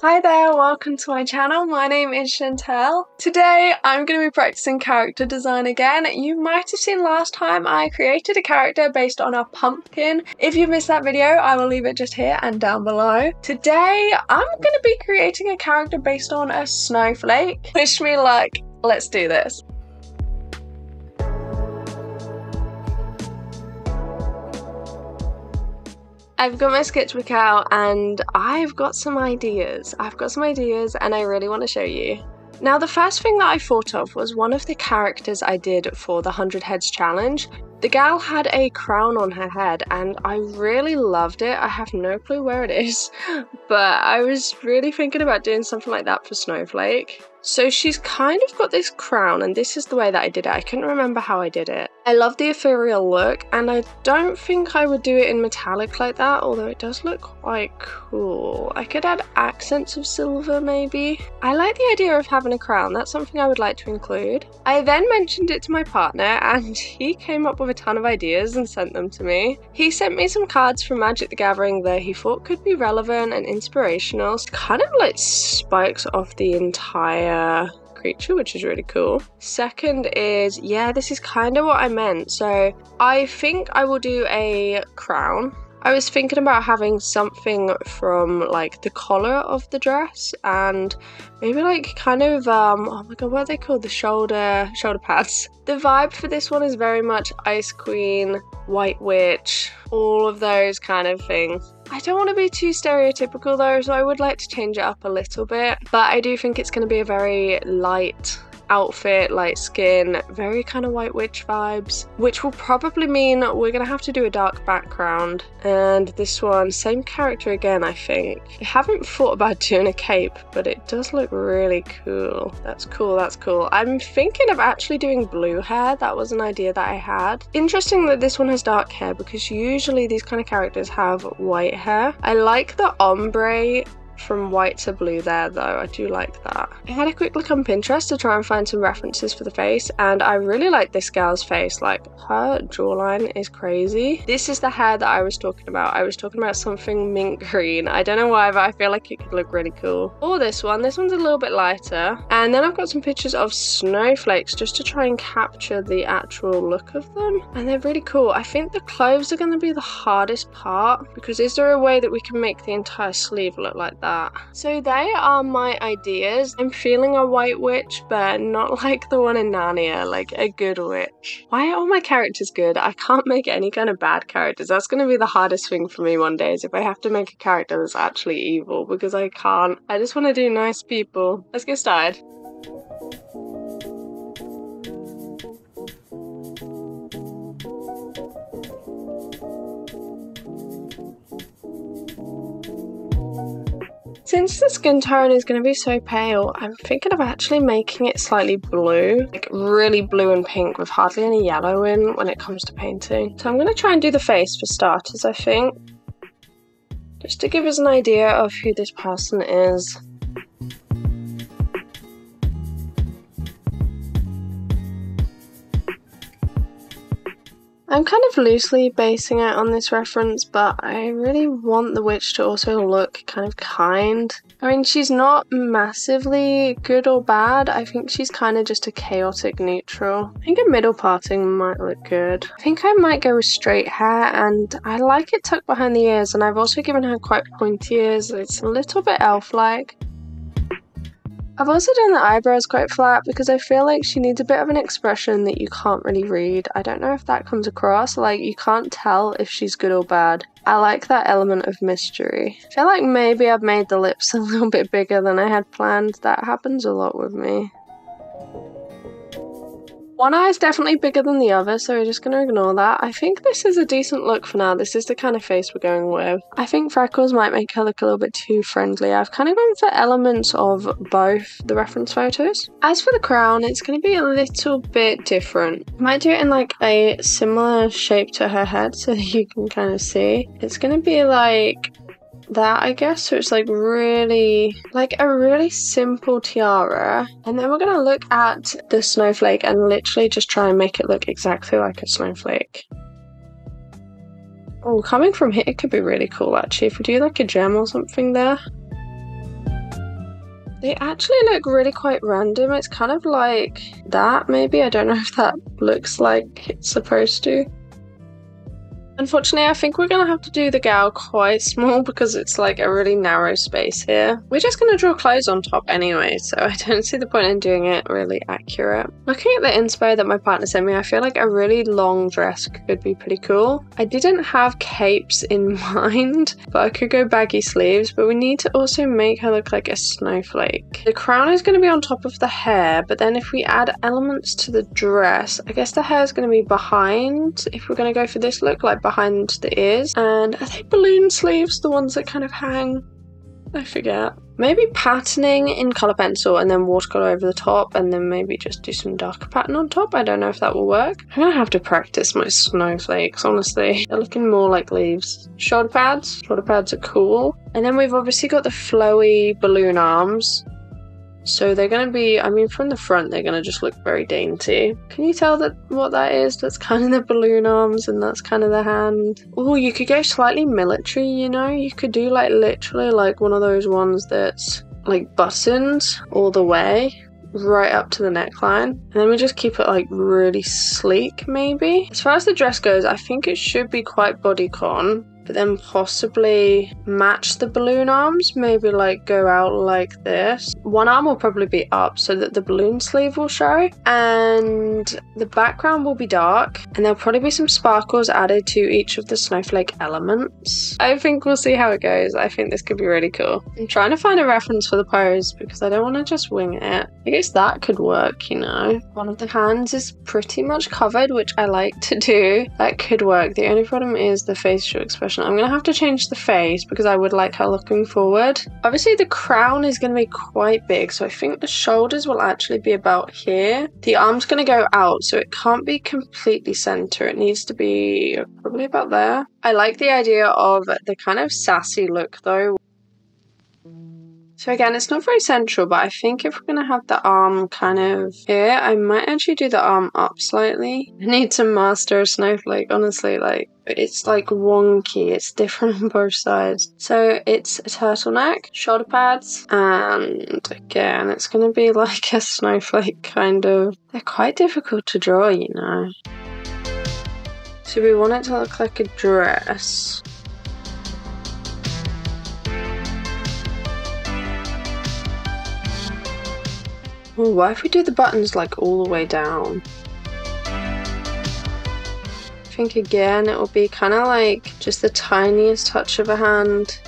Hi there, welcome to my channel. My name is Chantel. Today I'm going to be practicing character design again. You might have seen last time I created a character based on a pumpkin. If you missed that video, I will leave it just here and down below. Today I'm going to be creating a character based on a snowflake. Wish me luck, let's do this. I've got my sketchbook out and I've got some ideas. And I really want to show you. Now, the first thing that I thought of was one of the characters I did for the 100 Heads challenge. The gal had a crown on her head and I really loved it. I have no clue where it is, but I was really thinking about doing something like that for Snowflake. So she's kind of got this crown, and this is the way that I did it. I couldn't remember how I did it. I love the ethereal look, and I don't think I would do it in metallic like that, although it does look quite cool. I could add accents of silver maybe. I like the idea of having a crown. That's something I would like to include. I then mentioned it to my partner and he came up with a ton of ideas and sent them to me. He sent me some cards from Magic the Gathering that he thought could be relevant and inspirational. It kind of like spikes off the entire creature, which is really cool. Second is, yeah, this is kind of what I meant. So I think I will do a crown. I was thinking about having something from like the collar of the dress and maybe like kind of oh my god, what are they called? The shoulder pads. The vibe for this one is very much Ice Queen, White Witch, all of those kind of things. I don't want to be too stereotypical though, so I would like to change it up a little bit, but I do think it's going to be a very light outfit, light skin, very kind of White Witch vibes, which will probably mean we're gonna have to do a dark background. And this one, same character again, I think. I haven't thought about doing a cape, but it does look really cool. That's cool. I'm thinking of actually doing blue hair. That was an idea that I had. Interesting that this one has dark hair, because usually these kind of characters have white hair. I like the ombre from white to blue there though. I do like that. I had a quick look on Pinterest to try and find some references for the face, and I really like this gal's face. Like, her jawline is crazy. This is the hair that I was talking about. I was talking about something mint green. I don't know why, but I feel like it could look really cool. Or this one's a little bit lighter. And then I've got some pictures of snowflakes just to try and capture the actual look of them, and they're really cool. I think the clothes are going to be the hardest part, because is there a way that we can make the entire sleeve look like that? So they are my ideas. I'm feeling a White Witch, but not like the one in Narnia, like a good witch. Why are all my characters good? I can't make any kind of bad characters. That's going to be the hardest thing for me one day, is if I have to make a character that's actually evil, because I can't. I just want to do nice people. Let's get started. Since the skin tone is going to be so pale, I'm thinking of actually making it slightly blue, like really blue and pink with hardly any yellow in when it comes to painting. So I'm going to try and do the face for starters, I think, just to give us an idea of who this person is. I'm kind of loosely basing it on this reference, but I really want the witch to also look kind of kind. I mean, she's not massively good or bad. I think she's kind of just a chaotic neutral. I think a middle parting might look good. I think I might go with straight hair, and I like it tucked behind the ears, and I've also given her quite pointy ears. It's a little bit elf-like. I've also done the eyebrows quite flat because I feel like she needs a bit of an expression that you can't really read. I don't know if that comes across, like you can't tell if she's good or bad. I like that element of mystery. I feel like maybe I've made the lips a little bit bigger than I had planned. That happens a lot with me. One eye is definitely bigger than the other, so we're just going to ignore that. I think this is a decent look for now. This is the kind of face we're going with. I think freckles might make her look a little bit too friendly. I've kind of gone for elements of both the reference photos. As for the crown, it's going to be a little bit different. I might do it in like a similar shape to her head so that you can kind of see. It's going to be like that, I guess. So it's like a really simple tiara, and then we're gonna look at the snowflake and literally just try and make it look exactly like a snowflake. Oh, coming from here, it could be really cool actually if we do like a gem or something there. They actually look really quite random. It's kind of like that, maybe. I don't know if that looks like it's supposed to. Unfortunately, I think we're going to have to do the gal quite small because it's like a really narrow space here. We're just going to draw clothes on top anyway, so I don't see the point in doing it really accurate. Looking at the inspo that my partner sent me, I feel like a really long dress could be pretty cool. I didn't have capes in mind, but I could go baggy sleeves, but we need to also make her look like a snowflake. The crown is going to be on top of the hair, but then if we add elements to the dress, I guess the hair is going to be behind if we're going to go for this look, like behind the ears. And are they balloon sleeves, the ones that kind of hang? I forget. Maybe patterning in colour pencil and then watercolour over the top, and then maybe just do some darker pattern on top. I don't know if that will work. I'm gonna have to practice my snowflakes, honestly. They're looking more like leaves. Shoulder pads. Shoulder pads are cool. And then we've obviously got the flowy balloon arms. So they're going to be, I mean, from the front, they're going to just look very dainty. Can you tell that what that is? That's kind of the balloon arms and that's kind of the hand. Oh, you could go slightly military, you know? You could do like literally like one of those ones that's like buttons all the way right up to the neckline. And then we just keep it like really sleek maybe. As far as the dress goes, I think it should be quite bodycon, but then possibly match the balloon arms, maybe like go out like this. One arm will probably be up so that the balloon sleeve will show, and the background will be dark, and there'll probably be some sparkles added to each of the snowflake elements. I think we'll see how it goes. I think this could be really cool. I'm trying to find a reference for the pose because I don't want to just wing it. I guess that could work, you know. One of the hands is pretty much covered, which I like to do. That could work. The only problem is the facial expression. I'm gonna have to change the face because I would like her looking forward. Obviously the crown is gonna be quite big, so I think the shoulders will actually be about here. The arm's gonna go out, so it can't be completely center. It needs to be probably about there. I like the idea of the kind of sassy look though. So again, it's not very central, but I think if we're going to have the arm kind of here, I might actually do the arm up slightly. I need to master a snowflake, honestly, like, it's like wonky, it's different on both sides. So it's a turtleneck, shoulder pads, and again, it's going to be like a snowflake kind of. They're quite difficult to draw, you know. So we want it to look like a dress. Ooh, what if we do the buttons like all the way down? I think again it will be kind of like just the tiniest touch of a hand.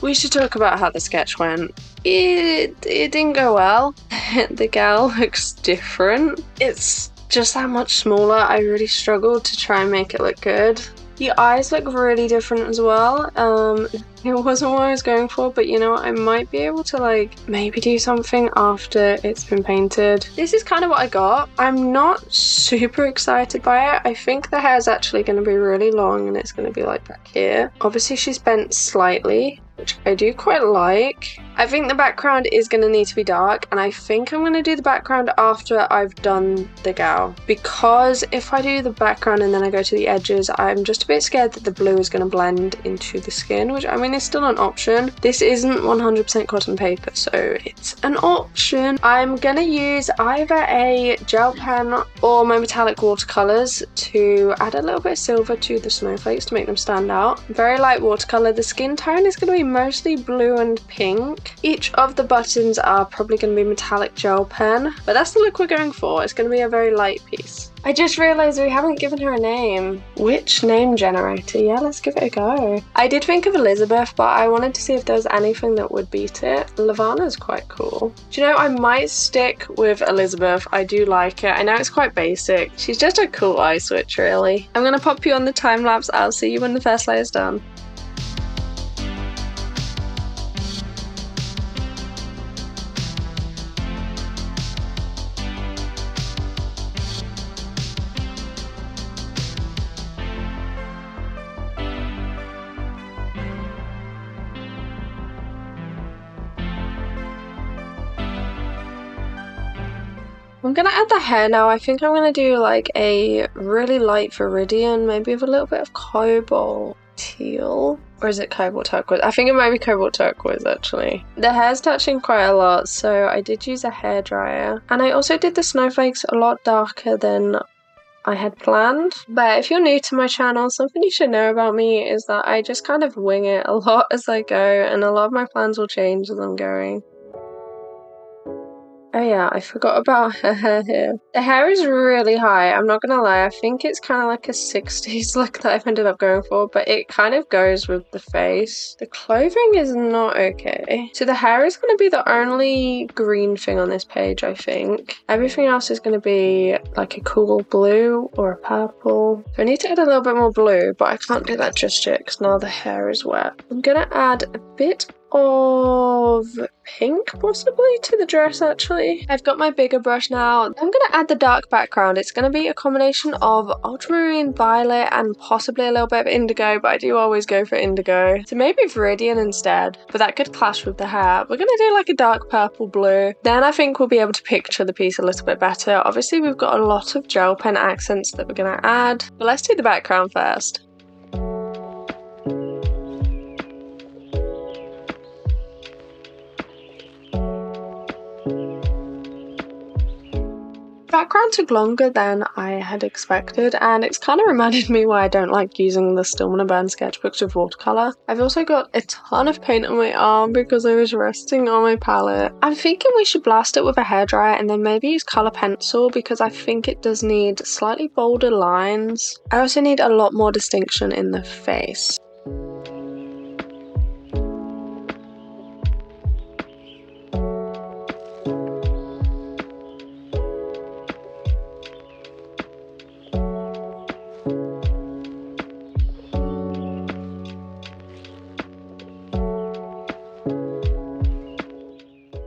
We should talk about how the sketch went. It didn't go well. The gal looks different. It's just that much smaller. I really struggled to try and make it look good. The eyes look really different as well. It wasn't what I was going for, but you know what, I might be able to like maybe do something after it's been painted. This is kind of what I got. I'm not super excited by it. I think the hair is actually going to be really long and it's going to be like back here. Obviously she's bent slightly, which I do quite like. I think the background is going to need to be dark, and I think I'm going to do the background after I've done the gal, because if I do the background and then I go to the edges, I'm just a bit scared that the blue is going to blend into the skin, which I mean is still an option. This isn't 100% cotton paper, so it's an option. I'm going to use either a gel pen or my metallic watercolors to add a little bit of silver to the snowflakes to make them stand out. Very light watercolor. The skin tone is going to be mostly blue and pink. Each of the buttons are probably going to be metallic gel pen, but that's the look we're going for. It's going to be a very light piece. I just realised we haven't given her a name. Which name generator? Yeah, let's give it a go. I did think of Elizabeth, but I wanted to see if there was anything that would beat it. Lavana's quite cool. Do you know, I might stick with Elizabeth. I do like it. I know it's quite basic. She's just a cool eye switch, really. I'm going to pop you on the time lapse. I'll see you when the first layer's done. I'm gonna add the hair now. I think I'm gonna do like a really light Viridian, maybe with a little bit of cobalt teal. Or is it cobalt turquoise? I think it might be cobalt turquoise actually. The hair's touching quite a lot, so I did use a hairdryer. And I also did the snowflakes a lot darker than I had planned. But if you're new to my channel, something you should know about me is that I just kind of wing it a lot as I go, and a lot of my plans will change as I'm going. Oh yeah, I forgot about her hair here. The hair is really high, I'm not gonna lie. I think it's kind of like a 60s look that I've ended up going for, but it kind of goes with the face. The clothing is not okay. So the hair is going to be the only green thing on this page, I think. Everything else is going to be like a cool blue or a purple. So I need to add a little bit more blue, but I can't do that just yet because now the hair is wet. I'm gonna add a bit of pink possibly to the dress actually. I've got my bigger brush now. I'm gonna add the dark background. It's gonna be a combination of ultramarine violet and possibly a little bit of indigo, but I do always go for indigo. So maybe Viridian instead, but that could clash with the hair. We're gonna do like a dark purple blue. Then I think we'll be able to picture the piece a little bit better. Obviously we've got a lot of gel pen accents that we're gonna add, but let's do the background first. Background took longer than I had expected, and it's kind of reminded me why I don't like using the Still Wanna Burn sketchbooks with watercolour. I've also got a ton of paint on my arm because I was resting on my palette. I'm thinking we should blast it with a hairdryer and then maybe use colour pencil because I think it does need slightly bolder lines. I also need a lot more distinction in the face.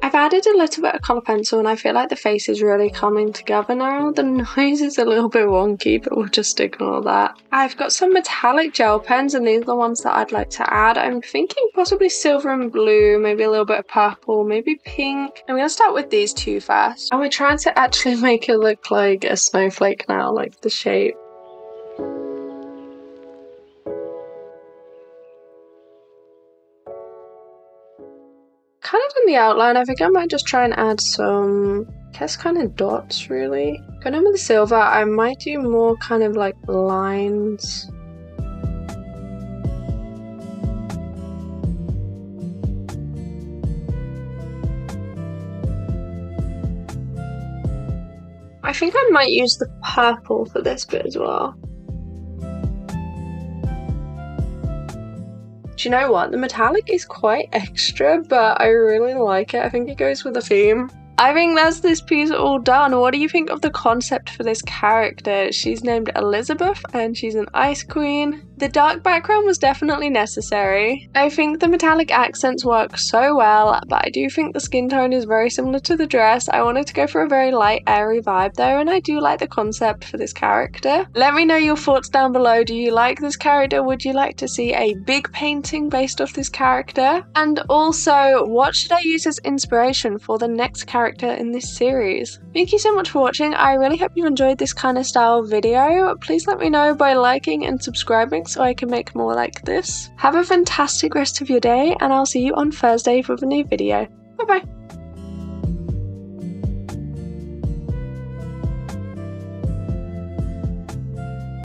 I've added a little bit of colour pencil and I feel like the face is really coming together now. The nose is a little bit wonky, but we'll just ignore that. I've got some metallic gel pens and these are the ones that I'd like to add. I'm thinking possibly silver and blue, maybe a little bit of purple, maybe pink. I'm going to start with these two first. And we're trying to actually make it look like a snowflake now, like the shape. Kind of in the outline, I think I might just try and add some, I guess, kind of dots really. Going on with the silver, I might do more kind of like lines. I think I might use the purple for this bit as well. Do you know what? The metallic is quite extra, but I really like it. I think it goes with the theme. I think that's this piece all done. What do you think of the concept for this character? She's named Elizabeth and she's an ice queen. The dark background was definitely necessary. I think the metallic accents work so well, but I do think the skin tone is very similar to the dress. I wanted to go for a very light, airy vibe though, and I do like the concept for this character. Let me know your thoughts down below. Do you like this character? Would you like to see a big painting based off this character? And also, what should I use as inspiration for the next character in this series? Thank you so much for watching. I really hope you enjoyed this kind of style video. Please let me know by liking and subscribing so I can make more like this. Have a fantastic rest of your day and I'll see you on Thursday with a new video. Bye bye.